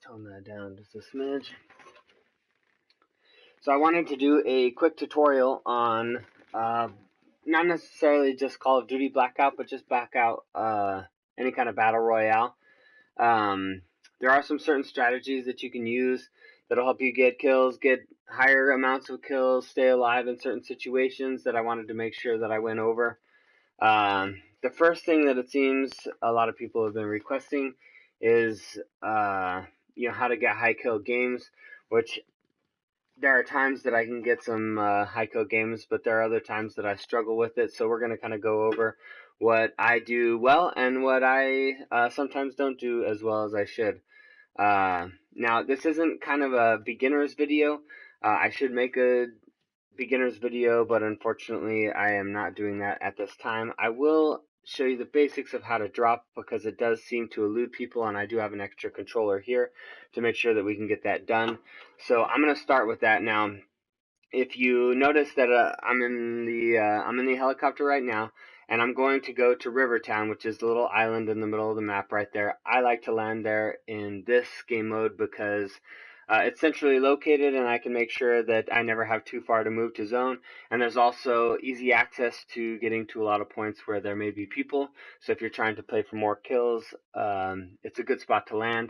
tone that down just a smidge. So I wanted to do a quick tutorial on not necessarily just Call of Duty Blackout, but just Blackout, any kind of Battle Royale. There are some certain strategies that you can use that'll help you get kills, get higher amounts of kills, stay alive in certain situations that I wanted to make sure that I went over. The first thing that it seems a lot of people have been requesting is how to get high kill games, which there are times that I can get some high kill games, but there are other times that I struggle with it. So we're going to kind of go over what I do well and what I sometimes don't do as well as I should. Now, this isn't kind of a beginner's video. I should make a beginner's video, but unfortunately I am not doing that at this time. I will show you the basics of how to drop, because it does seem to elude people, and I do have an extra controller here to make sure that we can get that done. So I'm going to start with that now. If you notice that I'm in the helicopter right now, and I'm going to go to Rivertown, which is the little island in the middle of the map right there. I like to land there in this game mode because it's centrally located, and I can make sure that I never have too far to move to zone. And there's also easy access to getting to a lot of points where there may be people. So if you're trying to play for more kills, it's a good spot to land.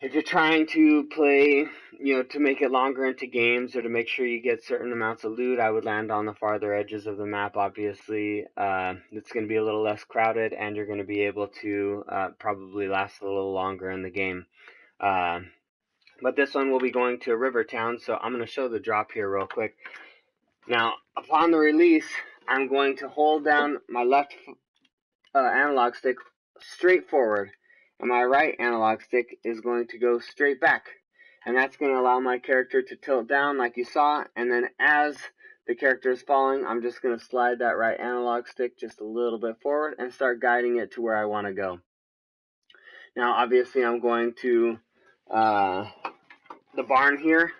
If you're trying to play, to make it longer into games or to make sure you get certain amounts of loot, I would land on the farther edges of the map, obviously. It's going to be a little less crowded, and you're going to be able to probably last a little longer in the game. But this one will be going to Rivertown, so I'm going to show the drop here real quick. Now, upon the release, I'm going to hold down my left analog stick straight forward, and my right analog stick is going to go straight back. And that's going to allow my character to tilt down like you saw, and then as the character is falling, I'm just going to slide that right analog stick just a little bit forward and start guiding it to where I want to go. Now, obviously, I'm going to the barn here.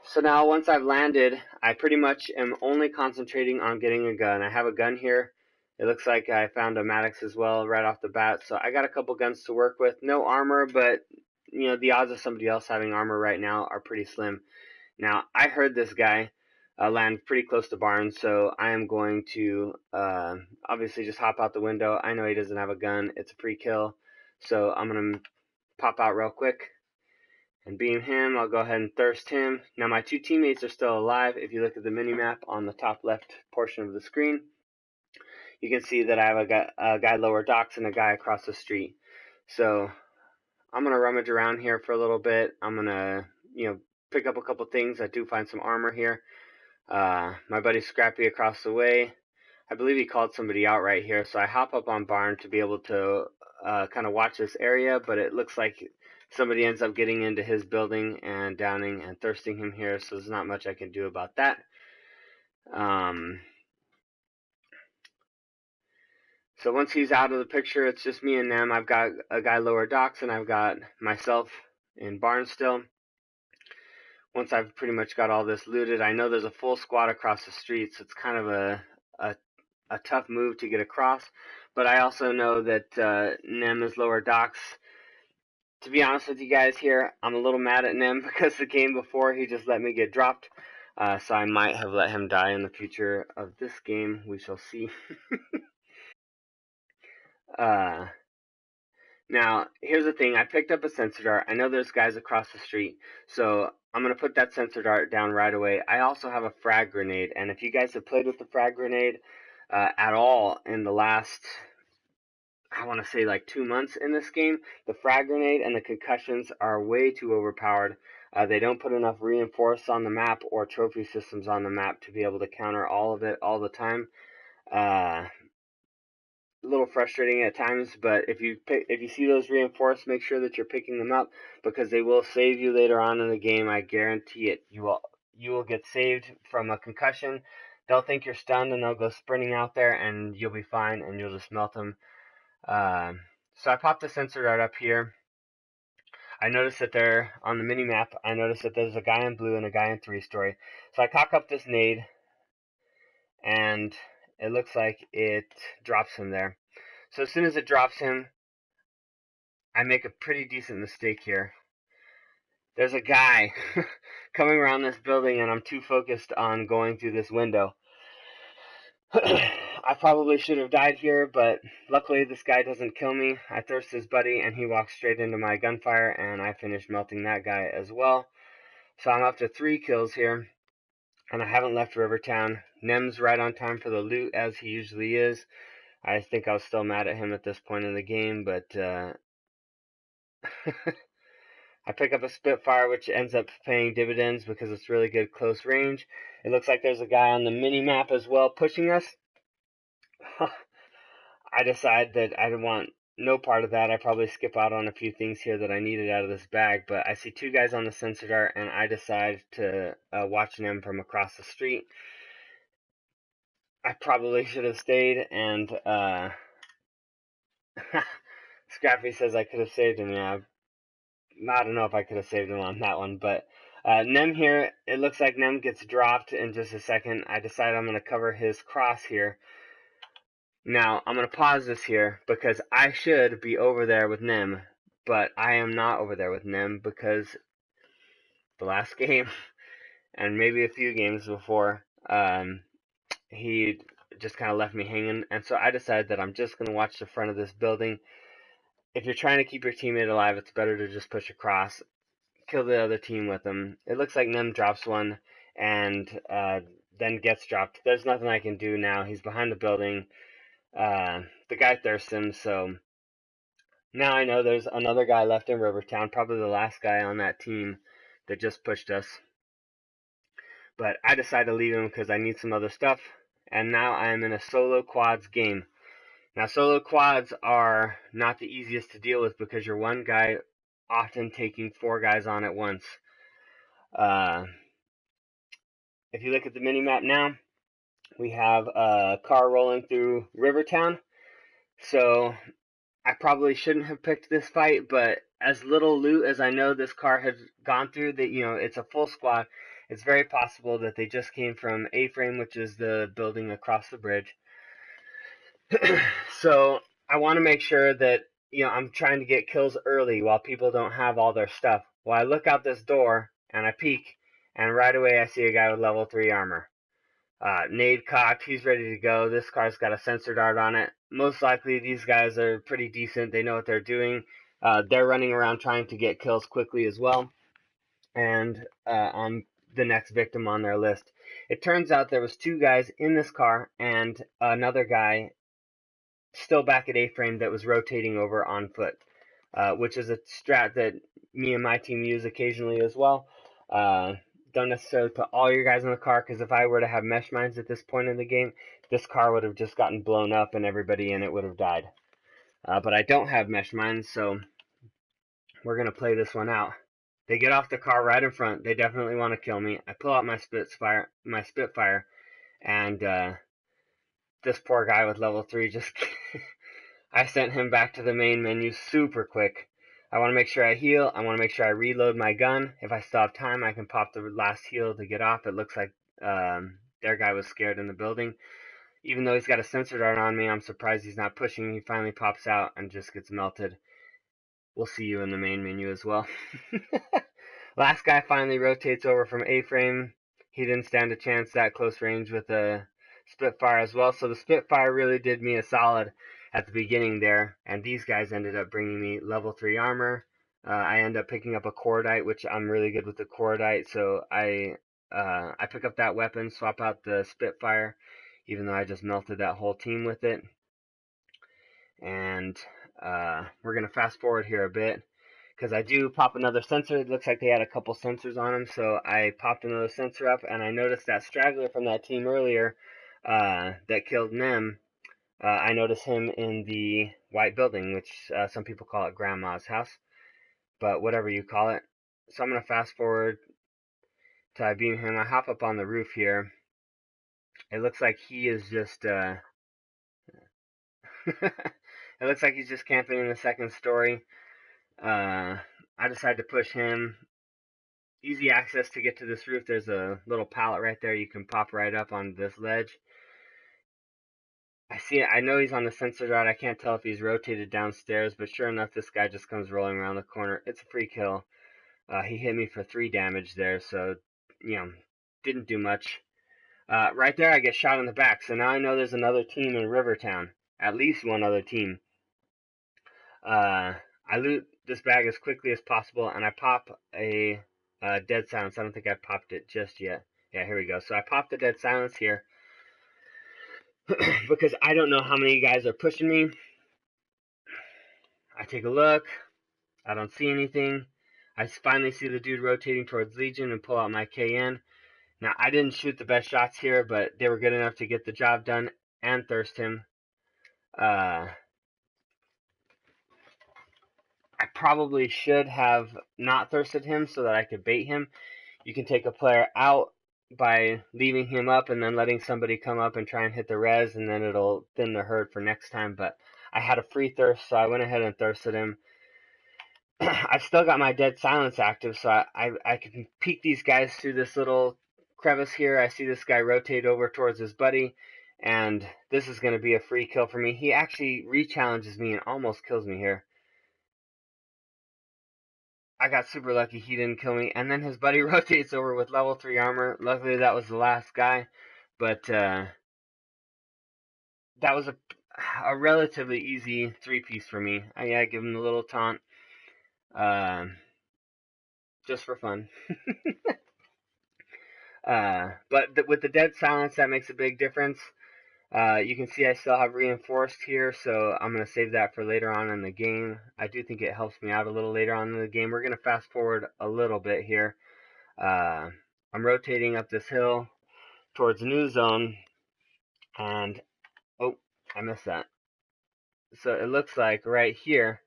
So now once I've landed, I pretty much am only concentrating on getting a gun. I have a gun here. It looks like I found a Maddox as well right off the bat. So I got a couple guns to work with. No armor, but the odds of somebody else having armor right now are pretty slim. Now, I heard this guy land pretty close to barn, so I am going to obviously just hop out the window. I know he doesn't have a gun. It's a free kill. So I'm going to pop out real quick and beam him. I'll go ahead and thirst him. Now my two teammates are still alive. If you look at the mini-map on the top left portion of the screen, you can see that I have a guy lower docks and a guy across the street. So I'm going to rummage around here for a little bit. I'm going to, pick up a couple things. I do find some armor here. My buddy Scrappy across the way, I believe he called somebody out right here. So I hop up on barn to be able to kind of watch this area, but it looks like somebody ends up getting into his building and downing and thirsting him here, so there's not much I can do about that. So once he's out of the picture, it's just me and them. I've got a guy lower docks, and I've got myself in barn still. Once I've pretty much got all this looted, I know there's a full squad across the street, so it's kind of a tough move to get across. But I also know that Nem is lower docks. To be honest with you guys here, I'm a little mad at Nem because the game before he just let me get dropped. So I might have let him die in the future of this game. We shall see. Now, here's the thing. I picked up a sensor dart. I know there's guys across the street, so I'm going to put that sensor dart down right away. I also have a frag grenade, and if you guys have played with the frag grenade at all in the last, I want to say like 2 months in this game, the frag grenade and the concussions are way too overpowered. They don't put enough reinforce on the map or trophy systems on the map to be able to counter all of it all the time. A little frustrating at times, but if you see those reinforced, make sure that you're picking them up, because they will save you later on in the game. I guarantee it. You will get saved from a concussion. They'll think you're stunned and they'll go sprinting out there, and you'll be fine, and you'll just melt them. So I popped the sensor dart up here. I noticed that there, on the mini-map, I noticed that there's a guy in blue and a guy in 3-story. So I cock up this nade, and it looks like it drops him there. So as soon as it drops him, I make a pretty decent mistake here. There's a guy coming around this building, and I'm too focused on going through this window. I probably should have died here, but luckily this guy doesn't kill me. I thirst his buddy, and he walks straight into my gunfire, and I finish melting that guy as well. So I'm up to 3 kills here, and I haven't left Rivertown. Nem's right on time for the loot, as he usually is. I think I was still mad at him at this point in the game, but I pick up a Spitfire, which ends up paying dividends because it's really good close range. It looks like there's a guy on the mini-map as well pushing us. I decide that I want no part of that. I probably skip out on a few things here that I needed out of this bag, but I see 2 guys on the sensor dart, and I decide to watch them from across the street. I probably should have stayed, and Scrappy says I could have saved him. Yeah, I don't know if I could have saved him on that one, but Nem here, it looks like Nem gets dropped in just a second. I decide I'm going to cover his cross here. Now, I'm going to pause this here because I should be over there with Nem, but I am not over there with Nem because the last game, and maybe a few games before, he just kind of left me hanging, and so I decided that I'm just going to watch the front of this building. If you're trying to keep your teammate alive, it's better to just push across, kill the other team with them. It looks like Nem drops one, and then gets dropped. There's nothing I can do now. He's behind the building. The guy thirsts him, so now I know there's another guy left in Rivertown, probably the last guy on that team that just pushed us. But I decided to leave him because I need some other stuff, and now I am in a solo quads game. Now, solo quads are not the easiest to deal with because you're one guy often taking 4 guys on at once. If you look at the mini-map now, we have a car rolling through Rivertown. So I probably shouldn't have picked this fight, but as little loot as I know this car has gone through, that it's a full squad. It's very possible that they just came from A-frame, which is the building across the bridge. So I want to make sure that I'm trying to get kills early while people don't have all their stuff. Well, I look out this door and I peek, and right away I see a guy with level 3 armor. Nade cocked, he's ready to go. This car's got a sensor dart on it. Most likely these guys are pretty decent. They know what they're doing. They're running around trying to get kills quickly as well. And I'm the next victim on their list. It turns out there was 2 guys in this car and another guy still back at A-frame that was rotating over on foot, which is a strat that me and my team use occasionally as well. Don't necessarily put all your guys in the car, because if I were to have mesh mines at this point in the game, this car would have just gotten blown up and everybody in it would have died. But I don't have mesh mines, so we're going to play this one out. They get off the car right in front. They definitely want to kill me. I pull out my Spitfire, and this poor guy with level 3 just I sent him back to the main menu super quick. I want to make sure I heal. I want to make sure I reload my gun. If I still have time, I can pop the last heal to get off. It looks like their guy was scared in the building. Even though he's got a sensor dart on me, I'm surprised he's not pushing. He finally pops out and just gets melted. We'll see you in the main menu as well. Last guy finally rotates over from A-frame. He didn't stand a chance that close range with a Spitfire as well. So the Spitfire really did me a solid at the beginning there. And these guys ended up bringing me level 3 armor. I end up picking up a Cordite, which I'm really good with the Cordite. So I pick up that weapon, swap out the Spitfire, even though I just melted that whole team with it. And we're going to fast forward here a bit, because I do pop another sensor. It looks like they had a couple sensors on them, so I popped another sensor up, and I noticed that straggler from that team earlier that killed Nem. I noticed him in the white building, which some people call it Grandma's house, but whatever you call it. So I'm going to fast forward till I beam him. I hop up on the roof here. It looks like he is just it looks like he's just camping in the second story. I decided to push him. Easy access to get to this roof. There's a little pallet right there. You can pop right up on this ledge. I know he's on the censored route. I can't tell if he's rotated downstairs, but sure enough, this guy just comes rolling around the corner. It's a free kill. He hit me for 3 damage there, so, you know, didn't do much. Right there, I get shot in the back, so now I know there's another team in Rivertown. At least one other team. I loot this bag as quickly as possible, and I pop a dead silence. I don't think I popped it just yet. Yeah, here we go. So I popped the dead silence here because I don't know how many guys are pushing me. I take a look. I don't see anything. I finally see the dude rotating towards Legion and pull out my KN. Now, I didn't shoot the best shots here, but they were good enough to get the job done and thirst him. I probably should have not thirsted him so that I could bait him. You can take a player out by leaving him up and then letting somebody come up and try and hit the res, and then it'll thin the herd for next time. But I had a free thirst, so I went ahead and thirsted him. I've still got my dead silence active, so I can peek these guys through this little crevice here. I see this guy rotate over towards his buddy, and this is going to be a free kill for me. He actually re-challenges me and almost kills me here. I got super lucky he didn't kill me, and then his buddy rotates over with level 3 armor. Luckily that was the last guy, but that was a relatively easy 3-piece for me. I give him a little taunt, just for fun. But with the dead silence, that makes a big difference. You can see I still have reinforced here, so I'm going to save that for later on in the game. I do think it helps me out a little later on in the game. We're going to fast forward a little bit here. I'm rotating up this hill towards New Zone, and oh, I missed that. So it looks like right here,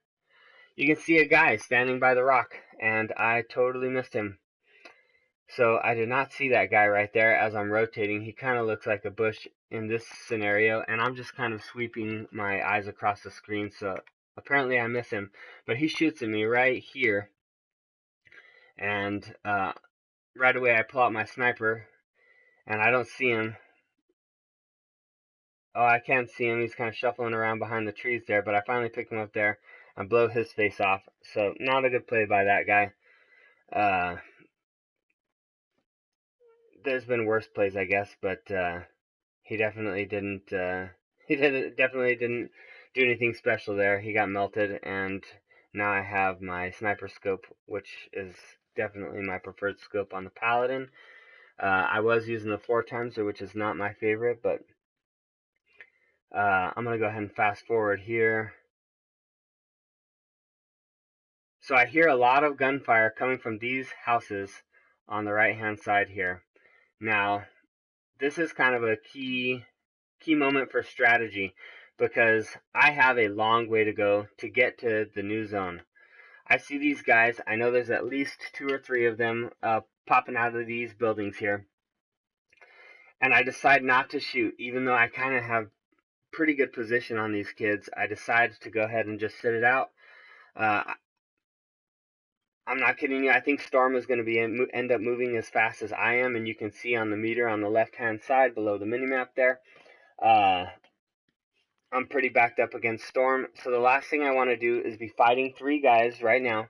you can see a guy standing by the rock, and I totally missed him. So I did not see that guy right there as I'm rotating. He kind of looks like a bush in this scenario, and I'm just kind of sweeping my eyes across the screen, so apparently I miss him. But he shoots at me right here, and right away I pull out my sniper, and I don't see him. Oh, I can't see him. He's kind of shuffling around behind the trees there, but I finally pick him up there and blow his face off. So not a good play by that guy. There's been worse plays, I guess, but he definitely didn't. Definitely didn't do anything special there. He got melted, and now I have my sniper scope, which is definitely my preferred scope on the Paladin. I was using the 4 times, which is not my favorite, but I'm gonna go ahead and fast forward here. So I hear a lot of gunfire coming from these houses on the right hand side here. Now, this is kind of a key moment for strategy because I have a long way to go to get to the new zone. I see these guys. I know there's at least 2 or 3 of them popping out of these buildings here. And I decide not to shoot, even though I kind of have pretty good position on these kids. I decide to go ahead and just sit it out. I'm not kidding you. I think Storm is going to end up moving as fast as I am, and you can see on the meter on the left-hand side below the minimap there. I'm pretty backed up against Storm, so the last thing I want to do is be fighting 3 guys right now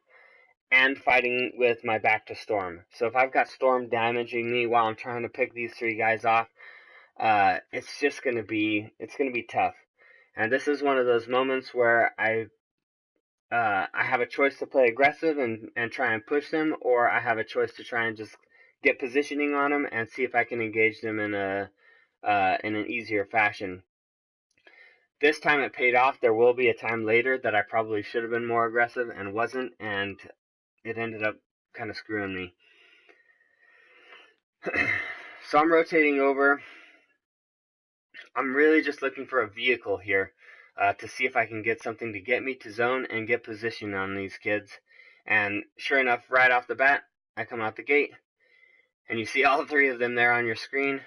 and fighting with my back to Storm. So if I've got Storm damaging me while I'm trying to pick these 3 guys off, it's just going to be tough. And this is one of those moments where I have a choice to play aggressive and try and push them, or I have a choice to try and just get positioning on them and see if I can engage them in an easier fashion. This time it paid off. There will be a time later that I probably should have been more aggressive and wasn't, and it ended up kind of screwing me. So I'm rotating over. I'm really just looking for a vehicle here to see if I can get something to get me to zone and get position on these kids. And sure enough, right off the bat, I come out the gate, and you see all 3 of them there on your screen.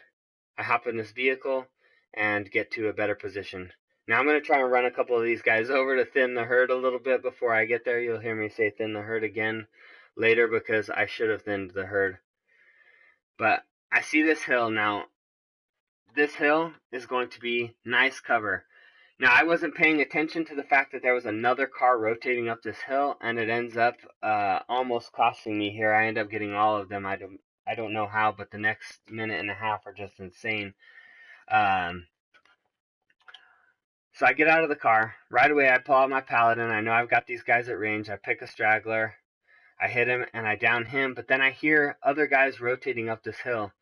I hop in this vehicle and get to a better position. Now I'm going to try and run a couple of these guys over to thin the herd a little bit before I get there. You'll hear me say thin the herd again later because I should have thinned the herd. But I see this hill now. this hill is going to be nice cover. Now, I wasn't paying attention to the fact that there was another car rotating up this hill, and it ends up almost costing me here. I end up getting all of them. I don't know how, but the next minute and a half are just insane. So I get out of the car. Right away, I pull out my paladin. I know I've got these guys at range. I pick a straggler. I hit him, and I down him. But then I hear other guys rotating up this hill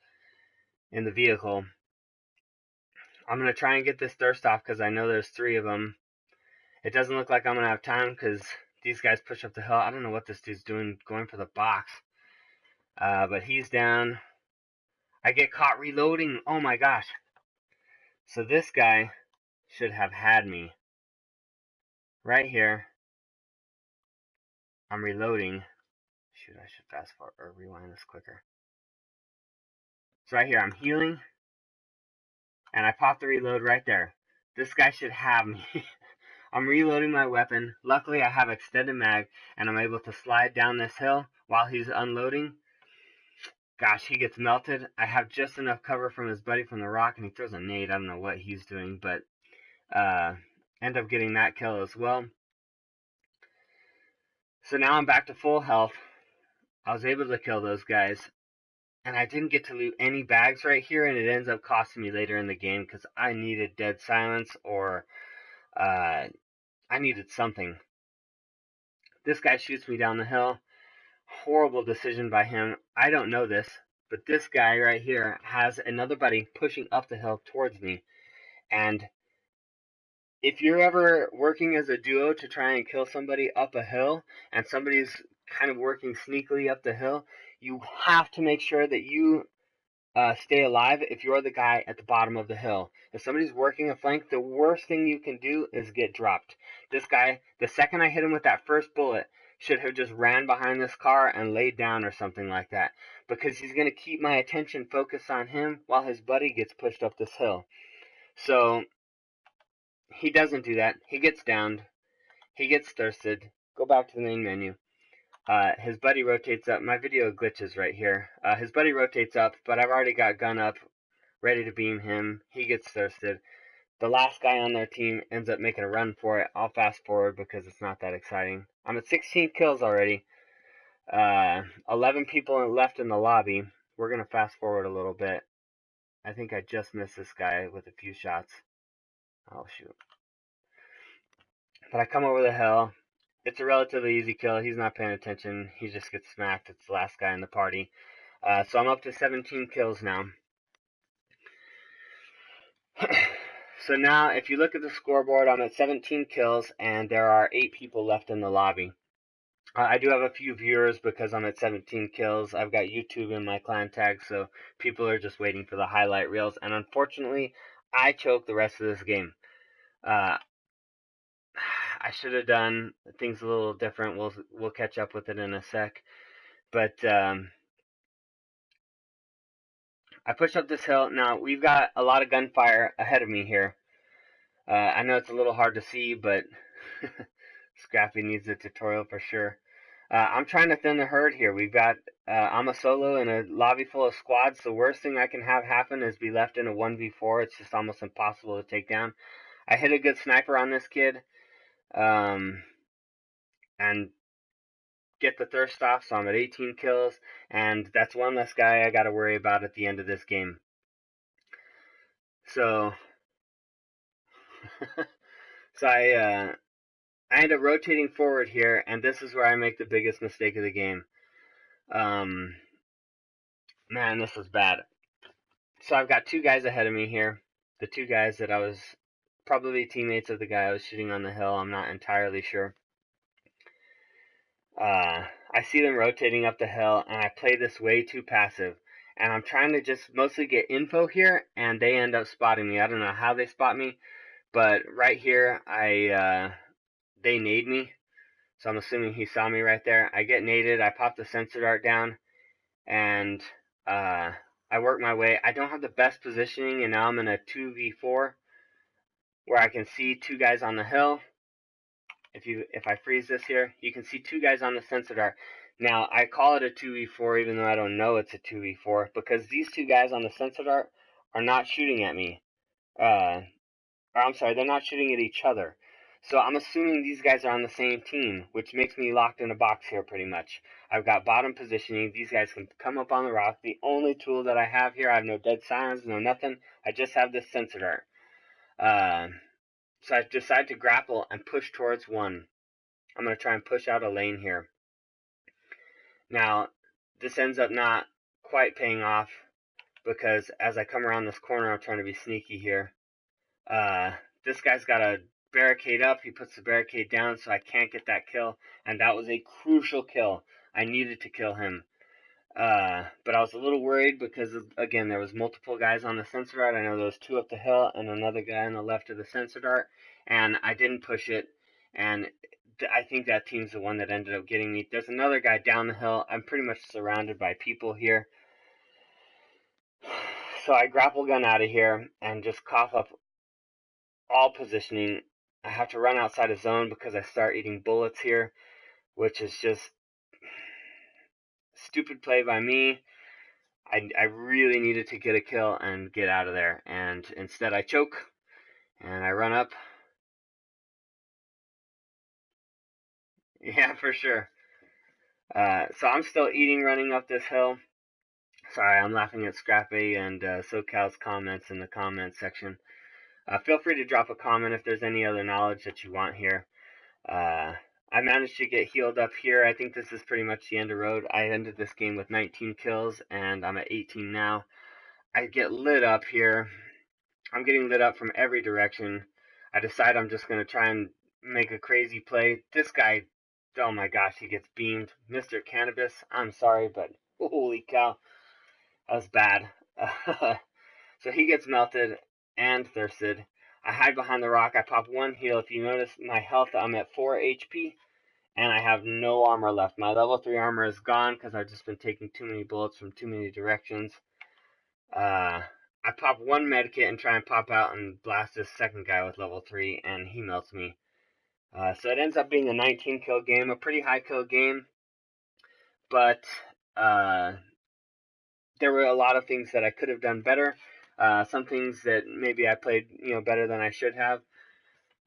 in the vehicle. I'm going to try and get this thirst off because I know there's 3 of them. It doesn't look like I'm going to have time because these guys push up the hill. I don't know what this dude's doing, going for the box. But he's down. I get caught reloading. Oh my gosh. So this guy should have had me. Right here. I'm reloading. Shoot, I should fast forward or rewind this quicker. So right here, I'm healing. And I pop the reload right there. This guy should have me. I'm reloading my weapon. Luckily, I have extended mag, and I'm able to slide down this hill while he's unloading. Gosh, he gets melted. I have just enough cover from his buddy from the rock, and he throws a nade. I don't know what he's doing, but end up getting that kill as well. So now I'm back to full health. I was able to kill those guys, and I didn't get to loot any bags right here, and it ends up costing me later in the game because I needed dead silence or I needed something. This guy shoots me down the hill. Horrible decision by him. I don't know this, but this guy right here has another buddy pushing up the hill towards me. And if you're ever working as a duo to try and kill somebody up a hill, and somebody's kind of working sneakily up the hill, you have to make sure that you stay alive if you're the guy at the bottom of the hill. If somebody's working a flank, the worst thing you can do is get dropped. This guy, the second I hit him with that first bullet, should have just ran behind this car and laid down or something like that, because he's going to keep my attention focused on him while his buddy gets pushed up this hill. So he doesn't do that. He gets downed. He gets thirsted. Go back to the main menu. His buddy rotates up. My video glitches right here. His buddy rotates up, but I've already got gun up, ready to beam him. He gets thirsted. The last guy on their team ends up making a run for it. I'll fast forward because it's not that exciting. I'm at 16 kills already. 11 people left in the lobby. We're going to fast forward a little bit. I think I just missed this guy with a few shots. Oh, shoot. But I come over the hill. It's a relatively easy kill. He's not paying attention. He just gets smacked. It's the last guy in the party. So I'm up to 17 kills now. So now, if you look at the scoreboard, I'm at 17 kills, and there are 8 people left in the lobby. I do have a few viewers because I'm at 17 kills. I've got YouTube in my clan tag, so people are just waiting for the highlight reels. And unfortunately, I choked the rest of this game. I should have done things a little different. We'll catch up with it in a sec. But I push up this hill. Now, we've got a lot of gunfire ahead of me here. I know it's a little hard to see, but Scrappy needs a tutorial for sure. I'm trying to thin the herd here. I'm a solo in a lobby full of squads. The worst thing I can have happen is be left in a 1v4. It's just almost impossible to take down. I hit a good sniper on this kid. And get the thirst off, so I'm at 18 kills, and that's one less guy I gotta worry about at the end of this game. So, I end up rotating forward here, and this is where I make the biggest mistake of the game. Man, this was bad. So I've got 2 guys ahead of me here. The 2 guys that I was probably teammates of the guy I was shooting on the hill. I'm not entirely sure. I see them rotating up the hill, and I play this way too passive. And I'm trying to just mostly get info here, and they end up spotting me. I don't know how they spot me, but right here, they nade me. So I'm assuming he saw me right there. I get naded, I pop the sensor dart down, and I work my way. I don't have the best positioning, and now I'm in a 2v4 where I can see 2 guys on the hill. If I freeze this here, you can see 2 guys on the sensor dart. Now, I call it a 2v4 even though I don't know it's a 2v4 because these 2 guys on the sensor dart are not shooting at me. Or I'm sorry, they're not shooting at each other. So I'm assuming these guys are on the same team, which makes me locked in a box here pretty much. I've got bottom positioning. These guys can come up on the rock. The only tool that I have here, I have no dead silence, no nothing. I just have this sensor dart. So I decide to grapple and push towards one. I'm going to try and push out a lane here. Now, this ends up not quite paying off because as I come around this corner, I'm trying to be sneaky here. This guy's got a barricade up. He puts the barricade down so I can't get that kill. And that was a crucial kill. I needed to kill him. But I was a little worried because, again, there was multiple guys on the sensor dart. I know there was 2 up the hill and another guy on the left of the sensor dart. And I didn't push it. And I think that team's the one that ended up getting me. There's another guy down the hill. I'm pretty much surrounded by people here. So I grapple gun out of here and just cough up all positioning. I have to run outside of zone because I start eating bullets here, which is just stupid play by me. I really needed to get a kill and get out of there, and instead I choke and I run up. Yeah, for sure. So I'm still eating running up this hill. Sorry, I'm laughing at Scrappy and SoCal's comments in the comment section. Feel free to drop a comment if there's any other knowledge that you want here. I managed to get healed up here. I think this is pretty much the end of road. I ended this game with 19 kills, and I'm at 18 now. I get lit up here. I'm getting lit up from every direction. I decide I'm just going to try and make a crazy play. This guy, oh my gosh, he gets beamed. Mr. Cannabis, I'm sorry, but holy cow, that was bad. So he gets melted and thirsted. I hide behind the rock. I pop 1 heal. If you notice my health, I'm at 4 HP. And I have no armor left. My level 3 armor is gone because I've just been taking too many bullets from too many directions. I pop 1 medkit and try and pop out and blast this second guy with level 3, and he melts me. So it ends up being a 19 kill game, a pretty high kill game. But there were a lot of things that I could have done better. Some things that maybe I played better than I should have.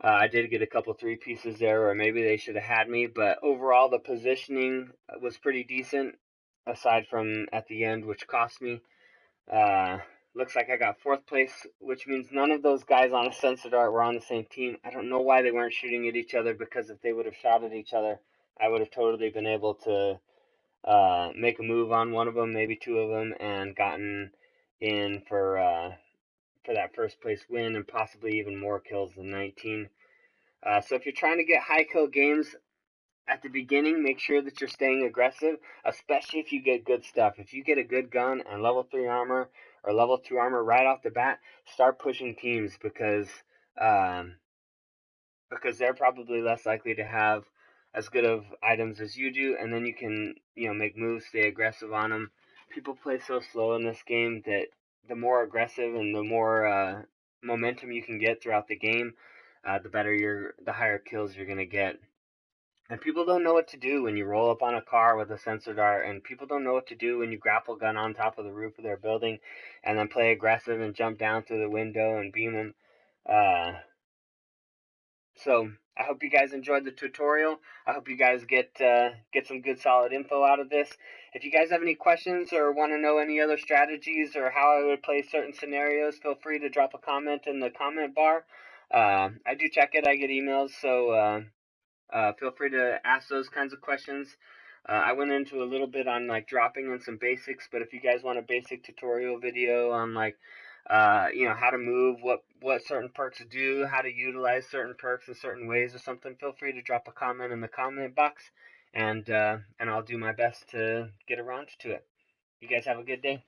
I did get a couple 3 pieces there, or maybe they should have had me, but overall the positioning was pretty decent, aside from at the end, which cost me. Looks like I got 4th place, which means none of those guys on a sensor dart were on the same team. I don't know why they weren't shooting at each other, because if they would have shot at each other, I would have totally been able to make a move on one of them, maybe 2 of them, and gotten in for that first place win and possibly even more kills than 19. So if you're trying to get high kill games at the beginning, make sure that you're staying aggressive, especially if you get good stuff. If you get a good gun and level 3 armor or level 2 armor right off the bat, start pushing teams because they're probably less likely to have as good of items as you do, and then you can make moves, stay aggressive on them. People play so slow in this game that the more aggressive and the more momentum you can get throughout the game, the higher kills you're gonna get. And people don't know what to do when you roll up on a car with a sensor dart, and people don't know what to do when you grapple gun on top of the roof of their building and then play aggressive and jump down through the window and beam them. So I hope you guys enjoyed the tutorial. I hope you guys get some good solid info out of this. If you guys have any questions or want to know any other strategies or how I would play certain scenarios, feel free to drop a comment in the comment bar. I do check it. I get emails, so feel free to ask those kinds of questions. I went into a little bit on like dropping in some basics, but if you guys want a basic tutorial video on like how to move, what certain perks do, how to utilize certain perks in certain ways or something, feel free to drop a comment in the comment box, and I'll do my best to get around to it. You guys have a good day.